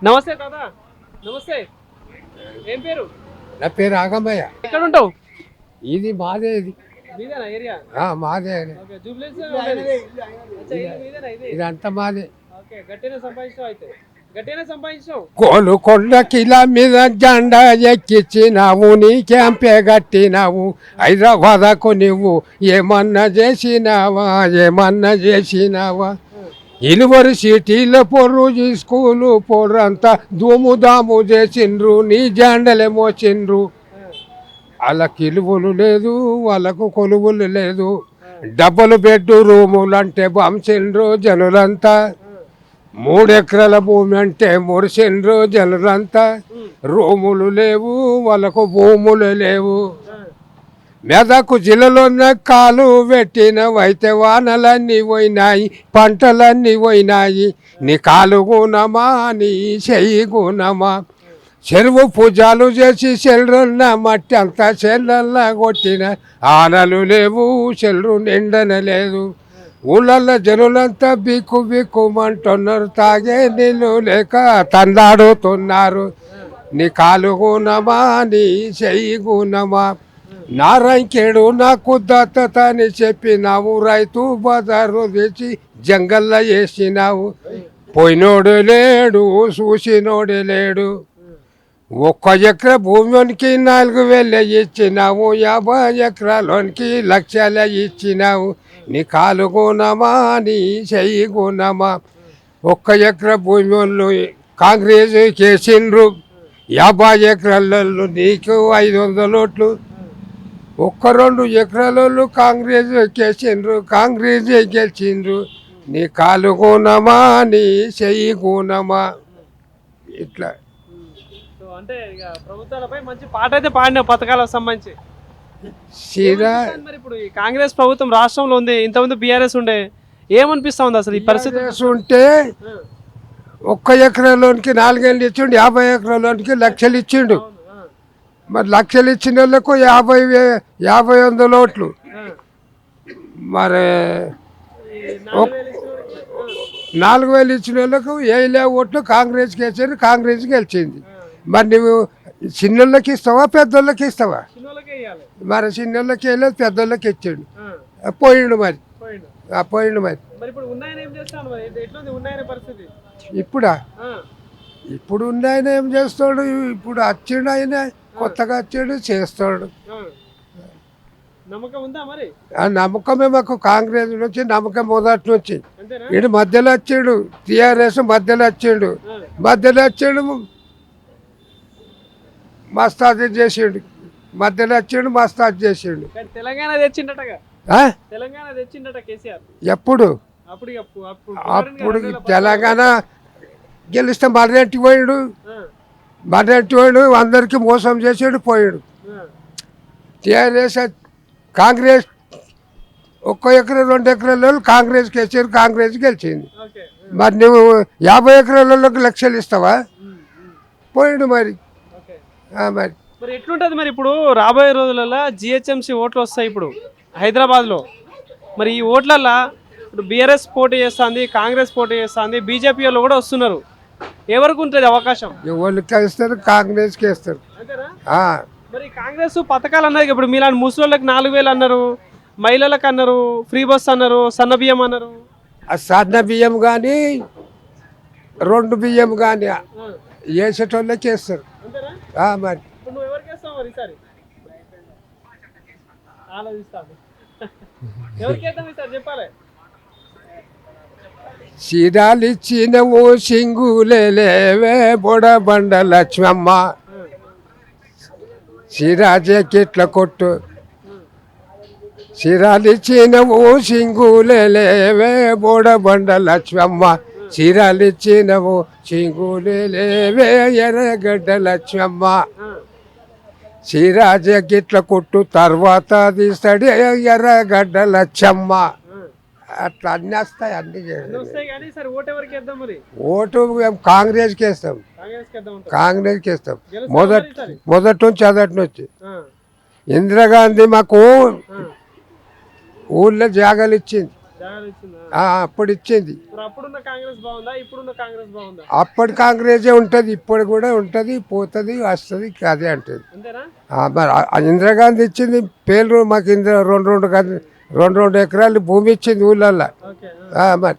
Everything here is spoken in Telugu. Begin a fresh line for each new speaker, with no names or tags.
నమస్తే తాత. నమస్తే. ఏం పేరు?
నా పేరు ఆగమయ్య.
ఎక్కడ ఉంటావు?
ఇది మాదే. ఇది
మీదేనా ఏరియా?
మాదే.
ఓకే, జూబ్లీస్ లో ఉండేది. అచ్చా, ఇది మీదేనా ఇది?
ఇదంతా మాదే.
ఓకే, గట్టినే సంపాదించావు అయితే. గట్టినే సంపాదించావు.
కోలుకొండ కిలా మీద జెండా ఎక్కించినావు, నీ క్యాంపే కట్టినావు. హైదరాబాద్కు నువ్వు ఏమన్నా చేసినావా? యూనివర్సిటీలో పొర్రు స్కూలు పొర్రంతా ధూముదాము చేసిండ్రు, నీ జెండలే మోచిండ్రు. వాళ్ళకి ఇలువలు లేదు, వాళ్ళకు కొలువులు లేదు. Double bed రూములంటే బంసిండ్రు జనులంతా. 3 ఎకరాల భూమి అంటే మురిసిండ్రు జనులంతా. రూములు లేవు, వాళ్ళకు భూములు లేవు. మెదకు జిల్లాలోన్న కాలు పెట్టినవైతే వానలన్నీ పోయినాయి, పంటలన్నీ పోయినాయి. నీ కాలు గుణమా, నీ చెయ్యి గుణమా? చెరువు పూజలు చేసి చెల్లున్న మట్టి అంతా చెల్లల్లా కొట్టిన ఆనలు లేవు, చెల్లు నిండన లేదు. ఊళ్ళల్లో జనులంతా బిక్కు బిక్కుమంటున్నారు, తాగే నీళ్ళు లేక తందాడుతున్నారు. నీ కాలు గుణమా, నీ చెయ్యి గుణమా? నారాయణకేడు నాకు దత్తత అని చెప్పినావు, రైతు బజారు తెచ్చి జంగల్లో వేసినావు. పోయినోడు లేడు, చూసినోడు లేడు. 1 ఎకరా భూమికి 4,000 ఇచ్చినావు, 50 ఎకరాలోనికి లక్షలు ఇచ్చినావు. నీ కాలు గుణమా, నీ చెయ్యి గుణమా? 1 ఎకరా భూమి కాంగ్రెస్ కేసిండ్రు, 50 ఎకరాలలో నీకు 500 ఓట్లు. 1-2 ఎకరాలలో కాంగ్రెస్ కేసిండ్రు, కాంగ్రెస్ గెలిచిండ్రు. నీ కాలు గుణమా, నీ చెయ్యి గుణమా? ఇట్లా
అంటే ఇక ప్రభుత్వాలపై మంచి పాట అయితే పాడిన పథకాలకు సంబంధించి. మరి ఇప్పుడు ఈ కాంగ్రెస్ ప్రభుత్వం రాష్ట్రంలో ఉంది, ఇంతకుముందు బీఆర్ఎస్ ఉండే, ఏమనిపిస్తా ఉంది అసలు ఈ పరిస్థితి?
ఉంటే 1 ఎకరాలోనికి 4 ఏళ్ళు ఇచ్చిండు, 50 ఎకరాలోనికి లక్షలు ఇచ్చిండు. మరి లక్షలు ఇచ్చిన వాళ్ళకు 50 ఓట్లు. మరి 4,000 ఇచ్చిన వాళ్ళకు 7 ఓట్లు కాంగ్రెస్కి వేసారు, కాంగ్రెస్ గెలిచింది. మరి నువ్వు చిన్నోళ్ళకి ఇస్తావా, పెద్దోళ్ళకి ఇస్తావా? మరి చిన్నోళ్ళకి వేయలేదు, పెద్దోళ్ళకి ఇచ్చాడు. పోయిండు మరి. ఇప్పుడా? ఇప్పుడు ఉన్నాయన ఏం చేస్తాడు? ఇప్పుడు వచ్చిండు ఆయన, కొత్తగా వచ్చాడు, చేస్తాడు. ఆ నమ్మకమే మాకు కాంగ్రెస్ నుంచి నమ్మకం మొదటి నుంచి. వీడు మధ్యలో వచ్చాడు, టీఆర్ఎస్ మధ్యలో వచ్చాడు, మస్తాది చేసిండు, మధ్యలో వచ్చాడు, మస్తాది చేసిండు.
తెలంగాణ తెచ్చిండటగా.
ఎప్పుడు? అప్పుడు తెలంగాణ గెలిస్తే మర్రెట్టి పోయాడు, అందరికి మోసం చేసాడు, పోయాడు. టీఆర్ఎస్ కాంగ్రెస్ 1 ఎకరా 2 ఎకరాల కాంగ్రెస్కి వేసారు, కాంగ్రెస్ గెలిచింది. మరి నువ్వు 50 ఎకరాలకి లక్షలు ఇస్తావా? పోయాడు మరి.
మరి ఎట్లుంటది మరి ఇప్పుడు రాబోయే రోజులలో జిహెచ్ఎంసీ ఓట్లు వస్తాయి ఇప్పుడు హైదరాబాద్లో. మరి ఈ ఓట్లల్లో ఇప్పుడు బీఆర్ఎస్ పోటీ చేస్తుంది, కాంగ్రెస్ పోటీ చేస్తుంది, బీజేపీ వాళ్ళు కూడా వస్తున్నారు. ఎవరికి ఉంటుంది అవకాశం?
ఎవరికి వేస్తారు? కాంగ్రెస్కి వేస్తారు.
మరి కాంగ్రెస్ పథకాలు అన్నారు, ఇప్పుడు మీలాంటి ముసలోళ్ళకి 4,000 అన్నారు, మహిళలకు అన్నారు, ఫ్రీ బస్ అన్నారు, సన్న బియ్యం అన్నారు.
సన్న బియ్యం కానీ 2 బియ్యం కానీ వేసేటోళ్ళకి వేస్తారు. మరి చీరాలిచ్చినవు సింగులేవే బొడబండ లక్ష్మమ్మ, సిరాజెకిట్ల కొట్టు. చీరాలిచ్చినవు సింగులేవే బొడబండ లక్ష్మమ్మ, చీరాలిచ్చినవు సింగులేవే ఎర్రగడ్డ లక్ష్మమ్మ. సిరాజెకిట్ల కొట్టు తర్వాత తీస్తాడు ఎర్రగడ్డ లక్ష్మమ్మ. అట్లా అన్నీ వస్తాయి, అన్ని ఓటు కాంగ్రెస్కి వేస్తాం, కాంగ్రెస్కి వేస్తాం. మొదటి నుంచి ఇందిరాగాంధీ మాకు ఊళ్ళో జాగాలు ఇచ్చింది,
జాగాలు ఇచ్చిందా?
అప్పుడు ఇచ్చింది.
మరి అప్పుడున్న కాంగ్రెస్ బాగుందా, ఇప్పుడున్న కాంగ్రెస్ బాగుందా?
అప్పటి కాంగ్రెసే ఉంటుంది, ఇప్పుడు కూడా ఉంటుంది, పోతుంది, వస్తుంది, అదే అంటుంది.
అంతేనా?
మరి ఇందిరాగాంధీ ఇచ్చింది పేర్లు మాకు రెండు ఎకరాలు భూమి ఇచ్చింది ఊళ్ళల్లో.
ఓకే.
మరి